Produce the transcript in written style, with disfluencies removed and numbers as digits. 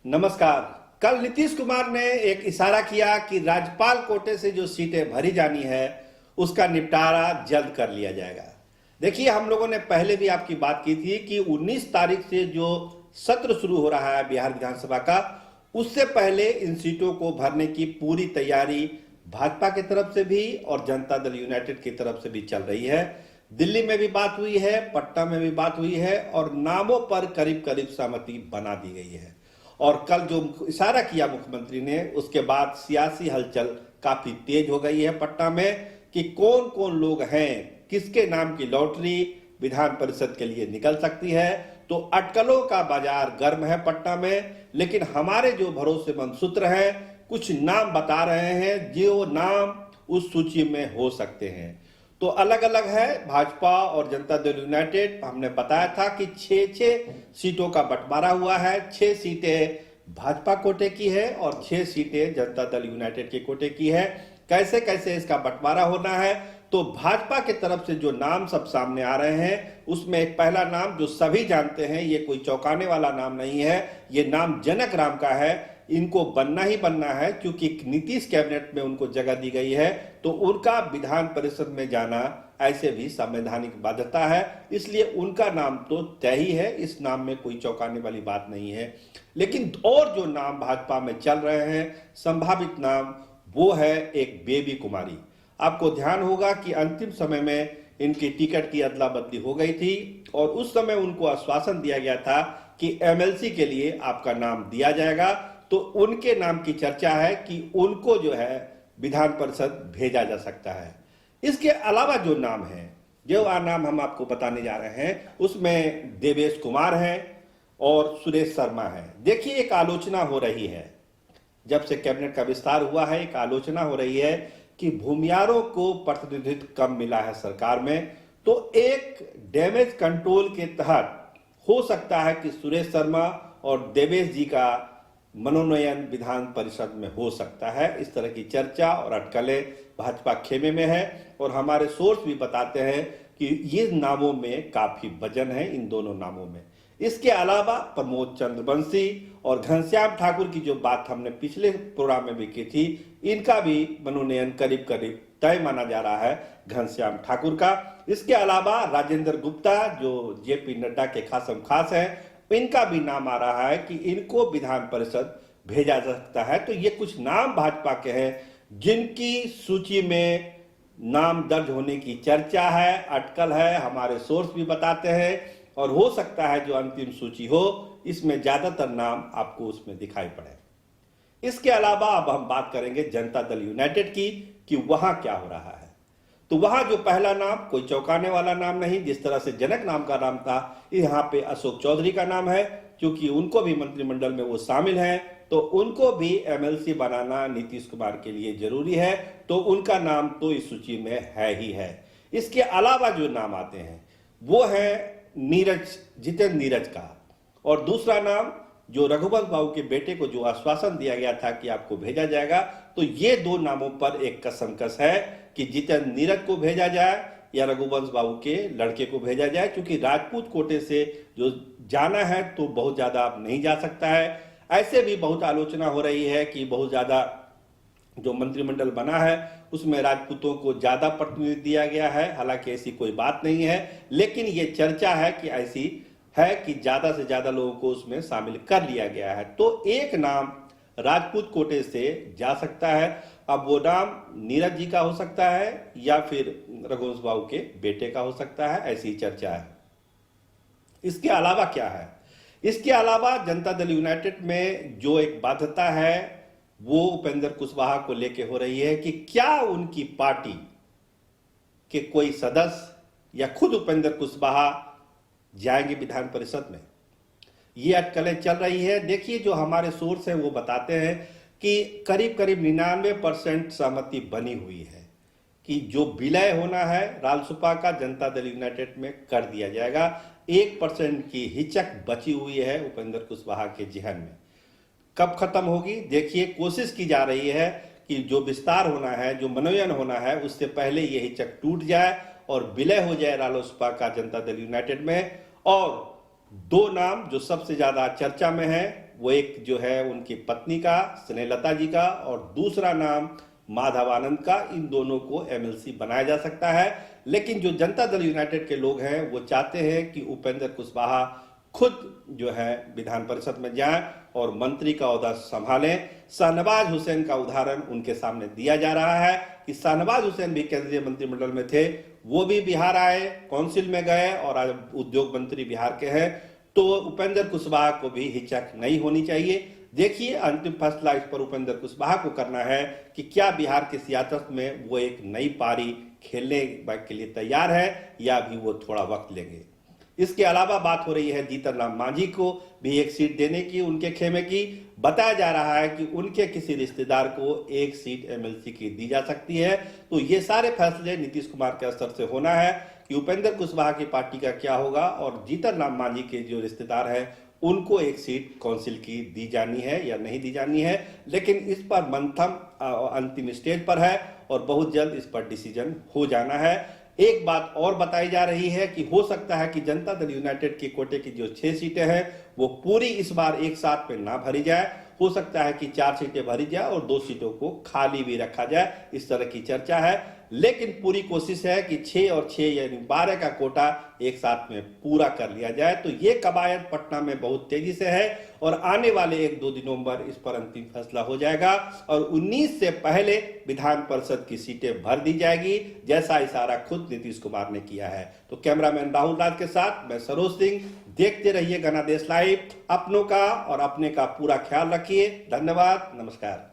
नमस्कार। कल नीतीश कुमार ने एक इशारा किया कि राज्यपाल कोटे से जो सीटें भरी जानी है उसका निपटारा जल्द कर लिया जाएगा। देखिए, हम लोगों ने पहले भी आपकी बात की थी कि 19 तारीख से जो सत्र शुरू हो रहा है बिहार विधानसभा का, उससे पहले इन सीटों को भरने की पूरी तैयारी भाजपा की तरफ से भी और जनता दल यूनाइटेड की तरफ से भी चल रही है। दिल्ली में भी बात हुई है, पटना में भी बात हुई है और नामों पर करीब करीब सहमति बना दी गई है। और कल जो इशारा किया मुख्यमंत्री ने, उसके बाद सियासी हलचल काफी तेज हो गई है पटना में कि कौन कौन लोग हैं, किसके नाम की लॉटरी विधान परिषद के लिए निकल सकती है। तो अटकलों का बाजार गर्म है पटना में, लेकिन हमारे जो भरोसेमंद सूत्र हैं कुछ नाम बता रहे हैं जो नाम उस सूची में हो सकते हैं। तो अलग अलग है भाजपा और जनता दल यूनाइटेड। हमने बताया था कि 6 सीटों का बंटवारा हुआ है। 6 सीटें भाजपा कोटे की है और 6 सीटें जनता दल यूनाइटेड के कोटे की है। कैसे कैसे इसका बंटवारा होना है, तो भाजपा की तरफ से जो नाम सब सामने आ रहे हैं उसमें एक पहला नाम जो सभी जानते हैं, ये कोई चौंकाने वाला नाम नहीं है, ये नाम जनक राम का है। इनको बनना ही बनना है क्योंकि नीतीश कैबिनेट में उनको जगह दी गई है, तो उनका विधान परिषद में जाना ऐसे भी संवैधानिक बाध्यता है, इसलिए उनका नाम तो तय ही है। इस नाम में कोई चौंकाने वाली बात नहीं है। लेकिन और जो नाम भाजपा में चल रहे हैं संभावित नाम, वो है एक बेबी कुमारी। आपको ध्यान होगा कि अंतिम समय में इनकी टिकट की अदला बदली हो गई थी और उस समय उनको आश्वासन दिया गया था कि एमएलसी के लिए आपका नाम दिया जाएगा। तो उनके नाम की चर्चा है कि उनको जो है विधान परिषद भेजा जा सकता है। इसके अलावा जो नाम है, जो नाम हम आपको बताने जा रहे हैं, उसमें देवेश कुमार हैं और सुरेश शर्मा है। देखिए, एक आलोचना हो रही है, जब से कैबिनेट का विस्तार हुआ है एक आलोचना हो रही है कि भूमियारों को प्रतिनिधित्व कम मिला है सरकार में। तो एक डैमेज कंट्रोल के तहत हो सकता है कि सुरेश शर्मा और देवेश जी का मनोनयन विधान परिषद में हो सकता है। इस तरह की चर्चा और अटकलें भाजपा खेमे में है और हमारे सोर्स भी बताते हैं कि ये नामों में काफी वजन है, इन दोनों नामों में। इसके अलावा प्रमोद चंद्रवंशी और घनश्याम ठाकुर की जो बात हमने पिछले प्रोग्राम में भी की थी, इनका भी मनोनयन करीब करीब तय माना जा रहा है घनश्याम ठाकुर का। इसके अलावा राजेंद्र गुप्ता जो जेपी नड्डा के खासम खास हैं, इनका भी नाम आ रहा है कि इनको विधान परिषद भेजा जा सकता है। तो ये कुछ नाम भाजपा के हैं जिनकी सूची में नाम दर्ज होने की चर्चा है, अटकल है, हमारे सोर्स भी बताते हैं। और हो सकता है जो अंतिम सूची हो इसमें ज्यादातर नाम आपको उसमें दिखाई पड़े। इसके अलावा अब हम बात करेंगे जनता दल यूनाइटेड की कि वहां क्या हो रहा है। तो वहां जो पहला नाम कोई चौंकाने वाला नाम नहीं, जिस तरह से जनक नाम का नाम था, यहाँ पे अशोक चौधरी का नाम है। क्योंकि उनको भी मंत्रिमंडल में वो शामिल हैं, तो उनको भी एमएलसी बनाना नीतीश कुमार के लिए जरूरी है, तो उनका नाम तो इस सूची में है ही है। इसके अलावा जो नाम आते हैं वो है नीरज, जितेंद्र नीरज का। और दूसरा नाम जो रघुवंश बाबू के बेटे को जो आश्वासन दिया गया था कि आपको भेजा जाएगा, तो ये दो नामों पर एक कसमकस है कि जितेंद्र नीरज को भेजा जाए या रघुवंश बाबू के लड़के को भेजा जाए। क्योंकि राजपूत कोटे से जो जाना है तो बहुत ज्यादा नहीं जा सकता है। ऐसे भी बहुत आलोचना हो रही है कि बहुत ज्यादा जो मंत्रिमंडल बना है उसमें राजपूतों को ज्यादा प्रतिनिधित्व दिया गया है। हालांकि ऐसी कोई बात नहीं है, लेकिन ये चर्चा है कि ऐसी है कि ज्यादा से ज्यादा लोगों को उसमें शामिल कर लिया गया है। तो एक नाम राजपूत कोटे से जा सकता है। अब वो नाम नीरज जी का हो सकता है या फिर रघुवंश बाबू के बेटे का हो सकता है, ऐसी चर्चा है। इसके अलावा क्या है? इसके अलावा जनता दल यूनाइटेड में जो एक बाध्यता है वो उपेंद्र कुशवाहा को लेके हो रही है कि क्या उनकी पार्टी के कोई सदस्य या खुद उपेंद्र कुशवाहा जाएंगे विधान परिषद में। ये अटकलें चल रही है। देखिए, जो हमारे सोर्स हैं वो बताते हैं कि करीब करीब 99% सहमति बनी हुई है कि जो विलय होना है रालोसपा का जनता दल यूनाइटेड में कर दिया जाएगा। 1% की हिचक बची हुई है उपेंद्र कुशवाहा के जहन में। कब खत्म होगी? देखिए, कोशिश की जा रही है कि जो विस्तार होना है, जो मनोनयन होना है, उससे पहले ये हिचक टूट जाए और विलय हो जाए रालोसपा का जनता दल यूनाइटेड में। और दो नाम जो सबसे ज्यादा चर्चा में है, वो एक जो है उनकी पत्नी का, स्नेहलता जी का, और दूसरा नाम माधव आनंद का। इन दोनों को एमएलसी बनाया जा सकता है। लेकिन जो जनता दल यूनाइटेड के लोग हैं वो चाहते हैं कि उपेंद्र कुशवाहा खुद जो है विधान परिषद में जाएं और मंत्री का ओहदा संभालें। शाहनवाज हुसैन का उदाहरण उनके सामने दिया जा रहा है कि शाहनवाज हुसैन भी केंद्रीय मंत्रिमंडल में थे, वो भी बिहार आए, काउंसिल में गए और आज उद्योग मंत्री बिहार के हैं। तो उपेंद्र कुशवाहा को भी हिचक नहीं होनी चाहिए। देखिए, अंतिम फैसला इस पर उपेंद्र कुशवाहा को करना है कि क्या बिहार की सियासत में वो एक नई पारी खेलने के लिए तैयार है या भी वो थोड़ा वक्त लेंगे। इसके अलावा बात हो रही है जीतन राम मांझी को भी एक सीट देने की, उनके खेमे की। बताया जा रहा है कि उनके किसी रिश्तेदार को एक सीट एमएलसी की दी जा सकती है। तो ये सारे फैसले नीतीश कुमार के स्तर से होना है कि उपेंद्र कुशवाहा की पार्टी का क्या होगा और जीतन राम मांझी के जो रिश्तेदार हैं उनको एक सीट काउंसिल की दी जानी है या नहीं दी जानी है। लेकिन इस पर मंथन अंतिम स्टेज पर है और बहुत जल्द इस पर डिसीजन हो जाना है। एक बात और बताई जा रही है कि हो सकता है कि जनता दल यूनाइटेड के कोटे की जो 6 सीटें हैं वो पूरी इस बार एक साथ में ना भरी जाए। हो सकता है कि 4 सीटें भरी जाए और 2 सीटों को खाली भी रखा जाए, इस तरह की चर्चा है। लेकिन पूरी कोशिश है कि 6 और 6 यानी 12 का कोटा एक साथ में पूरा कर लिया जाए। तो ये कवायद पटना में बहुत तेजी से है और आने वाले 1-2 दिनों में इस पर अंतिम फैसला हो जाएगा और 19 से पहले विधान परिषद की सीटें भर दी जाएगी, जैसा इशारा खुद नीतीश कुमार ने किया है। तो कैमरामैन राहुल राज के साथ मैं सरोज सिंह। देखते रहिए गणादेश लाइव। अपनों का और अपने का पूरा ख्याल रखिए। धन्यवाद, नमस्कार।